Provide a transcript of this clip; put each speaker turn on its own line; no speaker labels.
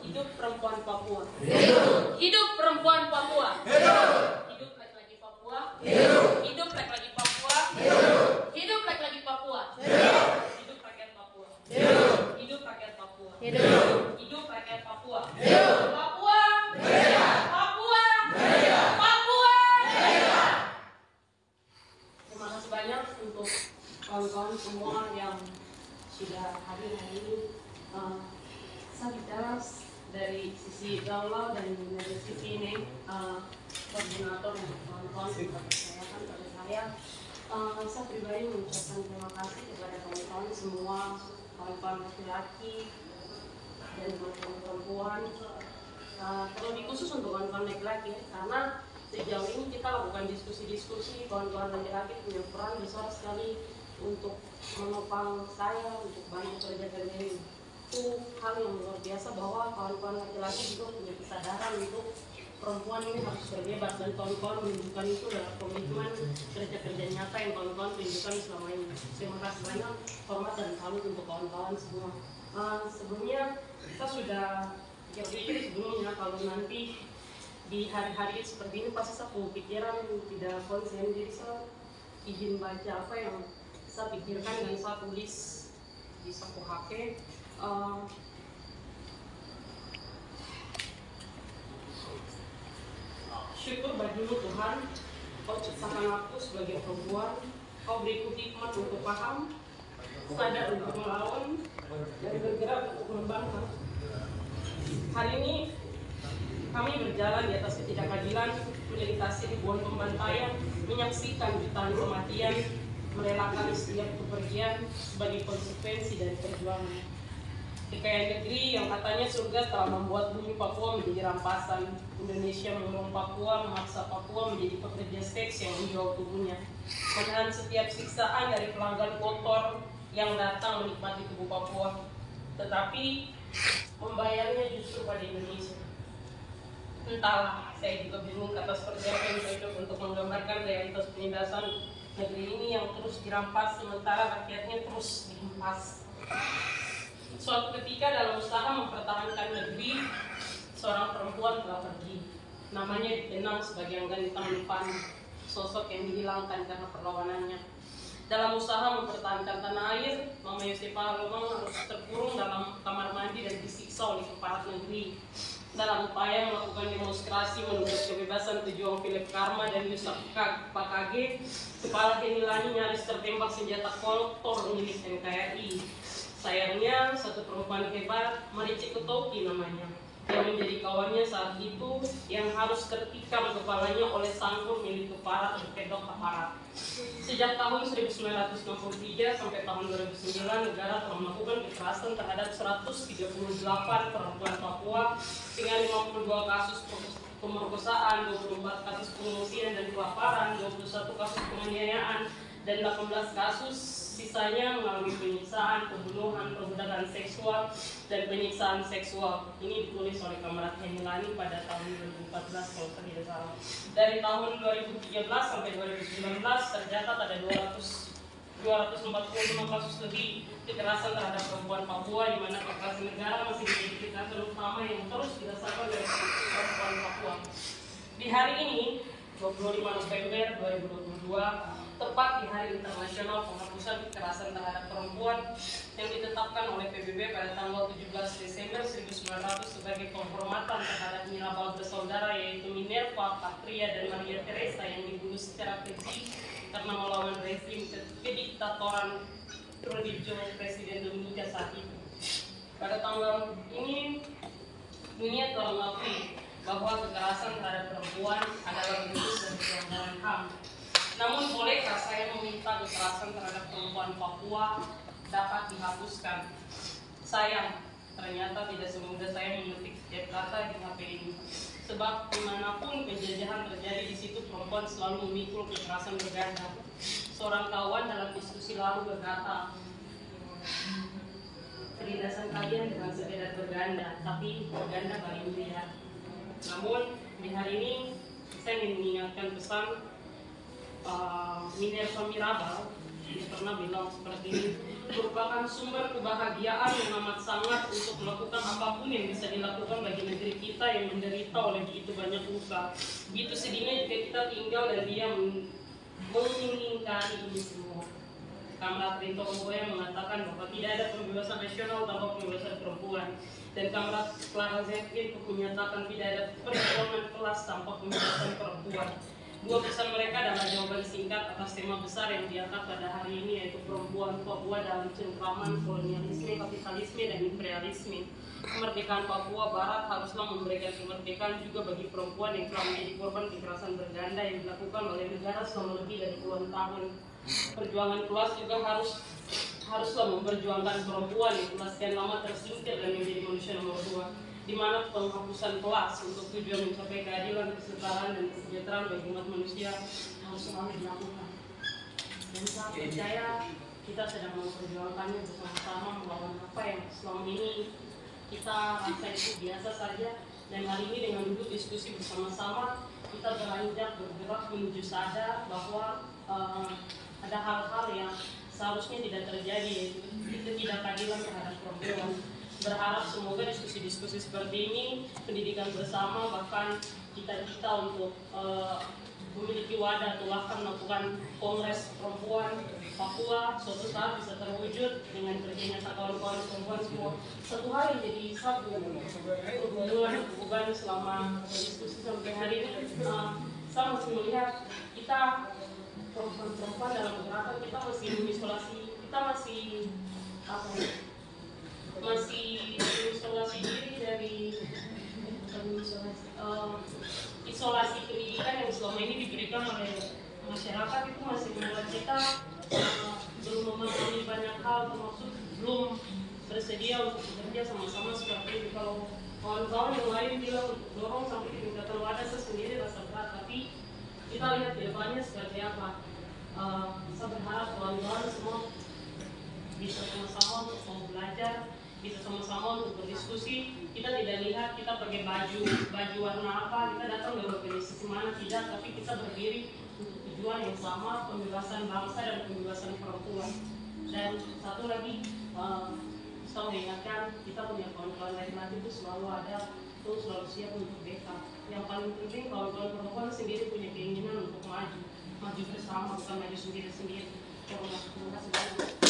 Hidup perempuan Papua.
Hidup.
Hidup perempuan Papua.
Hidup.
Hidup laki-laki Papua.
Hidup.
Hidup laki-laki Papua.
Hidup.
Hidup laki-laki Papua.
Hidup.
Hidup rakyat Papua.
Hidup.
Hidup rakyat Papua.
Hidup.
Hidup rakyat Papua.
Hidup.
Papua.
Merdeka.
Papua.
Merdeka.
Papua.
Merdeka.
Terima kasih banyak untuk kawan-kawan semua yang sudah hadir hari ini. Saya bicara dari sisi Gaula dan dari sisi ini koordinator yang kawan-kawan sudah percayakan pada saya. Saya pribadi mengucapkan terima kasih kepada kawan-kawan semua, kawan-kawan laki-laki dan kawan-kawan perempuan. Terlebih khusus untuk kawan-kawan laki-laki, karena sejauh ini kita lakukan diskusi-diskusi, kawan-kawan laki-laki punya peran besar sekali untuk menopang saya, untuk bantu kerja-kerja ini. Itu hal yang luar biasa bahwa kawan-kawan laki-laki juga punya kesadaran untuk perempuan ini harus berbebas, dan kawan-kawan menunjukkan itu dalam komitmen kerja-kerja nyata yang kawan-kawan tunjukkan selama ini. Terima kasih banyak, hormat dan salut untuk kawan-kawan semua. Sebelumnya kita sudah pikir-pikir sebelumnya kalau nanti di hari-hari seperti ini pasti saya punya pikiran tidak konsen, jadi saya izin baca apa yang saya pikirkan dan saya tulis di saku HP. Syukur bagimu Tuhan, Kau ciptakan aku sebagai perempuan, Kau beriku hikmat untuk paham, sadar untuk melawan, dan bergerak untuk membangkang. Hari ini kami berjalan di atas ketidakadilan, melintasi ribuan pembantaian, menyaksikan jutaan kematian, merelakan setiap kepergian sebagai konsekuensi dari perjuangan. Kekayaan negeri yang katanya surga telah membuat bumi Papua menjadi rampasan. Indonesia mengurung Papua, memaksa Papua menjadi pekerja seks yang menjual tubuhnya. Menahan setiap siksaan dari pelanggan kotor yang datang menikmati tubuh Papua. Tetapi membayarnya justru pada Indonesia. Entahlah, saya juga bingung kata seperti apa yang cocok untuk menggambarkan realitas penindasan negeri ini yang terus dirampas sementara rakyatnya terus dihempas. Suatu ketika dalam usaha mempertahankan negeri, seorang perempuan telah pergi. Namanya dikenang sebagai Anggan Tampan, sosok yang dihilangkan karena perlawanannya. Dalam usaha mempertahankan tanah air, Mama Yosepa Halomang harus terkurung dalam kamar mandi dan disiksa oleh aparat negeri. Dalam upaya melakukan demonstrasi menuntut kebebasan pejuang Philip Karma dan Yusuf Pakage, kepala Henilani nyaris tertembak senjata kolektor milik NKRI. Sayangnya, satu perempuan hebat, Marici Kutoki namanya, yang menjadi kawannya saat itu, yang harus tertikam kepalanya oleh sangkur milik aparat berkedok aparat. Sejak tahun 1963 sampai tahun 2009, negara telah melakukan kekerasan terhadap 138 perempuan Papua dengan 52 kasus pemerkosaan, 24 kasus pengungsian dan kelaparan, 21 kasus penganiayaan, dan 18 kasus sisanya mengalami penyiksaan, pembunuhan, perbudakan seksual, dan penyiksaan seksual. Ini ditulis oleh Kamrat Henilani pada tahun 2014 kalau saya tidak salah. Dari tahun 2013 sampai 2019 tercatat ada 245 kasus lebih kekerasan terhadap perempuan Papua, di mana kekerasan negara masih menjadi kekerasan utama yang terus dirasakan oleh perempuan Papua. Di hari ini, 25 November 2022, tepat di Hari Internasional Penghapusan Kekerasan Terhadap Perempuan yang ditetapkan oleh PBB pada tanggal 17 Desember 1900 sebagai penghormatan terhadap Mirabal bersaudara yaitu Minerva, Patria, dan Maria Teresa yang dibunuh secara keji karena melawan rezim kediktatoran Trujillo, Presiden Dominika saat itu. Pada tanggal ini, dunia telah mengakui bahwa kekerasan terhadap perempuan adalah bentuk dari pelanggaran HAM. Namun bolehkah saya meminta kekerasan terhadap perempuan Papua dapat dihapuskan? Sayang, ternyata tidak semudah saya mengetik setiap kata di HP ini. Sebab dimanapun penjajahan terjadi di situ, perempuan selalu memikul kekerasan berganda. Seorang kawan dalam diskusi lalu berkata, penindasan kalian dengan sekedar berganda, tapi berganda paling mulia. Namun di hari ini saya ingin mengingatkan pesan Minerva Mirabal dia pernah bilang seperti ini, merupakan sumber kebahagiaan yang amat sangat untuk melakukan apapun yang bisa dilakukan bagi negeri kita yang menderita oleh begitu banyak luka. Begitu sedihnya jika kita tinggal dan dia mengingkari ini semua. Kamrat Rinto Kogoya mengatakan bahwa tidak ada pembebasan nasional tanpa pembebasan perempuan, dan Kamrat Clara Zetkin menyatakan tidak ada perjuangan kelas tanpa pembebasan perempuan. Dua pesan mereka adalah jawaban singkat atas tema besar yang diangkat pada hari ini, yaitu perempuan Papua dalam cengkraman kolonialisme, kapitalisme, dan imperialisme. Kemerdekaan Papua Barat haruslah memberikan kemerdekaan juga bagi perempuan yang telah menjadi korban kekerasan berganda yang dilakukan oleh negara selama lebih dari puluhan tahun. Perjuangan kelas juga haruslah memperjuangkan perempuan yang telah sekian lama tersingkir dan menjadi manusia nomor 2, di mana penghapusan kelas untuk tujuan mencapai keadilan, kesetaraan, dan kesejahteraan bagi umat manusia harus selalu dilakukan. Dan saya percaya kita sedang memperjuangkannya bersama-sama melawan apa yang selama ini kita rasa itu biasa saja. Dan hari ini dengan duduk diskusi bersama-sama, kita beranjak bergerak menuju sadar bahwa ada hal-hal yang seharusnya tidak terjadi, yaitu ketidakadilan terhadap perempuan. Berharap semoga diskusi-diskusi seperti ini, pendidikan bersama, bahkan cita-cita untuk memiliki wadah atau bahkan melakukan kongres perempuan Papua suatu saat bisa terwujud dengan kerjanya kawan-kawan perempuan semua. Satu hal yang jadi satu hubungan selama diskusi sampai hari ini, saya masih melihat kita perempuan dalam gerakan kita masih mengisolasi, kita masih mengisolasi diri dari isolasi pendidikan yang selama ini diberikan oleh masyarakat. Itu masih membuat kita belum memahami banyak hal, termasuk belum bersedia untuk bekerja sama-sama seperti itu. Kalau kawan-kawan yang lain bilang dorong sampai tingkatan wadah, saya sendiri rasa berat, tapi kita lihat ke depannya seperti apa. Saya berharap kawan-kawan semua bisa sama-sama untuk mau belajar, bisa sama-sama untuk berdiskusi. Kita tidak lihat kita pakai baju warna apa, kita datang dari organisasi mana, tidak, tapi kita berdiri untuk tujuan yang sama, pembebasan bangsa dan pembebasan perempuan. Dan satu lagi, saya mengingatkan kita punya kawan-kawan laki-laki itu selalu ada, itu selalu siap untuk backup. Yang paling penting kawan-kawan perempuan sendiri punya keinginan untuk maju bersama, bukan maju sendiri-sendiri. Terima kasih banyak.